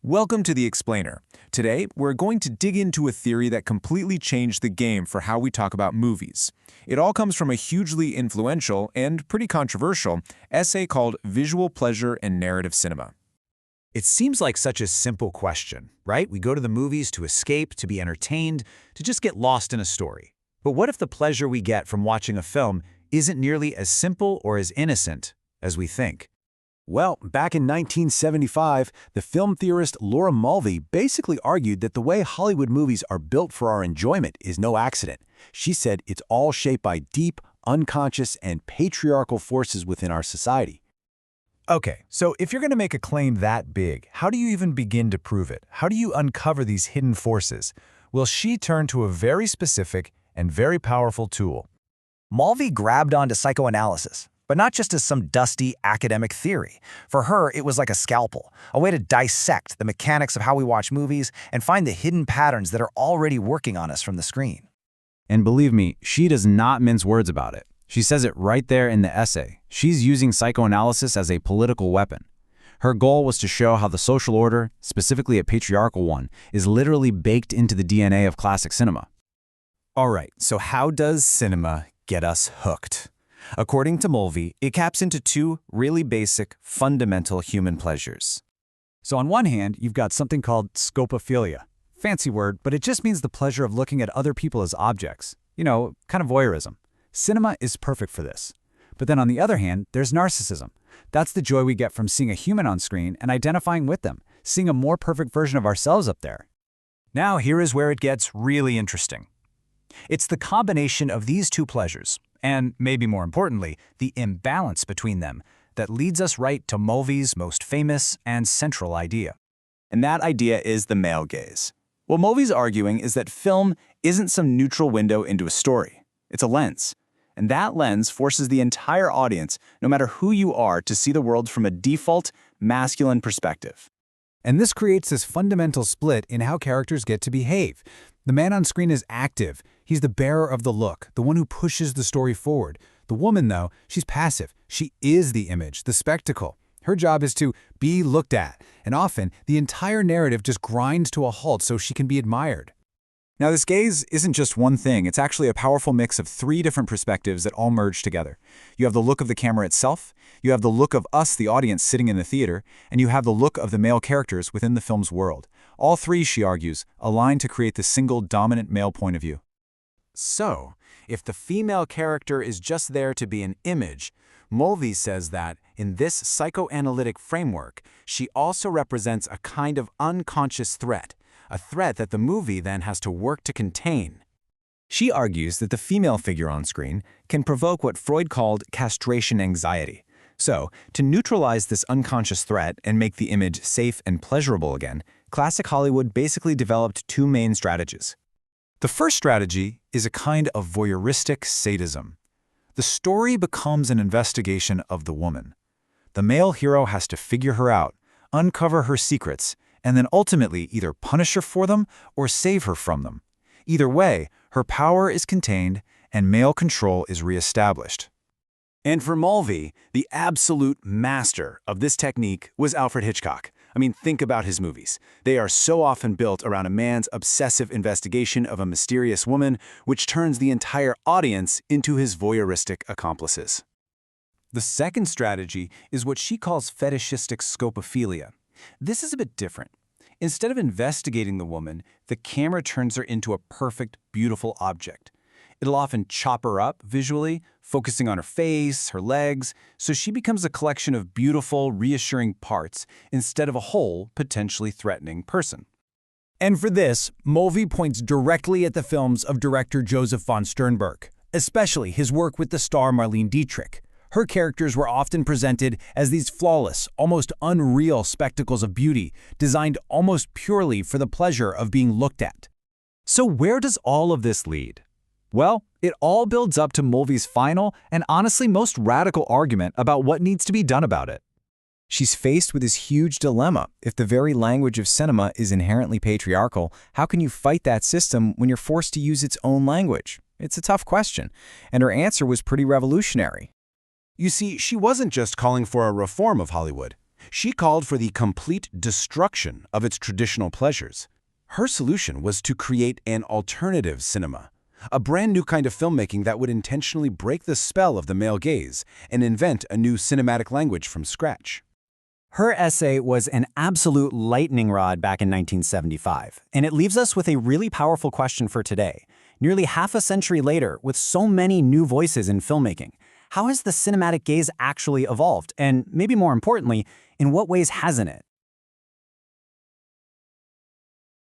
Welcome to The Explainer. Today, we're going to dig into a theory that completely changed the game for how we talk about movies. It all comes from a hugely influential and pretty controversial essay called Visual Pleasure and Narrative Cinema. It seems like such a simple question, right? We go to the movies to escape, to be entertained, to just get lost in a story. But what if the pleasure we get from watching a film isn't nearly as simple or as innocent as we think? Well, back in 1975, the film theorist Laura Mulvey basically argued that the way Hollywood movies are built for our enjoyment is no accident. She said it's all shaped by deep, unconscious, and patriarchal forces within our society. Okay, so if you're going to make a claim that big, how do you even begin to prove it? How do you uncover these hidden forces? Well, she turned to a very specific and very powerful tool. Mulvey grabbed onto psychoanalysis, but not just as some dusty academic theory. For her, it was like a scalpel, a way to dissect the mechanics of how we watch movies and find the hidden patterns that are already working on us from the screen. And believe me, she does not mince words about it. She says it right there in the essay. She's using psychoanalysis as a political weapon. Her goal was to show how the social order, specifically a patriarchal one, is literally baked into the DNA of classic cinema. All right, so how does cinema get us hooked? According to Mulvey, it caps into two really basic, fundamental human pleasures. So on one hand, you've got something called scopophilia. Fancy word, but it just means the pleasure of looking at other people as objects. You know, kind of voyeurism. Cinema is perfect for this. But then on the other hand, there's narcissism. That's the joy we get from seeing a human on screen and identifying with them, seeing a more perfect version of ourselves up there. Now here is where it gets really interesting. It's the combination of these two pleasures, and maybe more importantly, the imbalance between them, that leads us right to Mulvey's most famous and central idea. And that idea is the male gaze. What Mulvey's arguing is that film isn't some neutral window into a story. It's a lens. And that lens forces the entire audience, no matter who you are, to see the world from a default, masculine perspective. And this creates this fundamental split in how characters get to behave. The man on screen is active. He's the bearer of the look, the one who pushes the story forward. The woman, though, she's passive. She is the image, the spectacle. Her job is to be looked at, and often the entire narrative just grinds to a halt so she can be admired. Now, this gaze isn't just one thing. It's actually a powerful mix of three different perspectives that all merge together. You have the look of the camera itself, you have the look of us, the audience, sitting in the theater, and you have the look of the male characters within the film's world. All three, she argues, align to create the single dominant male point of view. So, if the female character is just there to be an image, Mulvey says that, in this psychoanalytic framework, she also represents a kind of unconscious threat, a threat that the movie then has to work to contain. She argues that the female figure on screen can provoke what Freud called castration anxiety. So, to neutralize this unconscious threat and make the image safe and pleasurable again, classic Hollywood basically developed two main strategies. The first strategy is a kind of voyeuristic sadism. The story becomes an investigation of the woman. The male hero has to figure her out, uncover her secrets, and then ultimately either punish her for them or save her from them. Either way, her power is contained and male control is reestablished. And for Mulvey, the absolute master of this technique was Alfred Hitchcock. I mean, think about his movies. They are so often built around a man's obsessive investigation of a mysterious woman, which turns the entire audience into his voyeuristic accomplices. The second strategy is what she calls fetishistic scopophilia. This is a bit different. Instead of investigating the woman, the camera turns her into a perfect, beautiful object. It'll often chop her up visually, focusing on her face, her legs, so she becomes a collection of beautiful, reassuring parts instead of a whole, potentially threatening person. And for this, Mulvey points directly at the films of director Joseph von Sternberg, especially his work with the star Marlene Dietrich. Her characters were often presented as these flawless, almost unreal spectacles of beauty, designed almost purely for the pleasure of being looked at. So where does all of this lead? Well, it all builds up to Mulvey's final and honestly most radical argument about what needs to be done about it. She's faced with this huge dilemma. If the very language of cinema is inherently patriarchal, how can you fight that system when you're forced to use its own language? It's a tough question, and her answer was pretty revolutionary. You see, she wasn't just calling for a reform of Hollywood. She called for the complete destruction of its traditional pleasures. Her solution was to create an alternative cinema, a brand new kind of filmmaking that would intentionally break the spell of the male gaze and invent a new cinematic language from scratch. Her essay was an absolute lightning rod back in 1975, and it leaves us with a really powerful question for today. Nearly half a century later, with so many new voices in filmmaking, how has the cinematic gaze actually evolved? And maybe more importantly, in what ways hasn't it?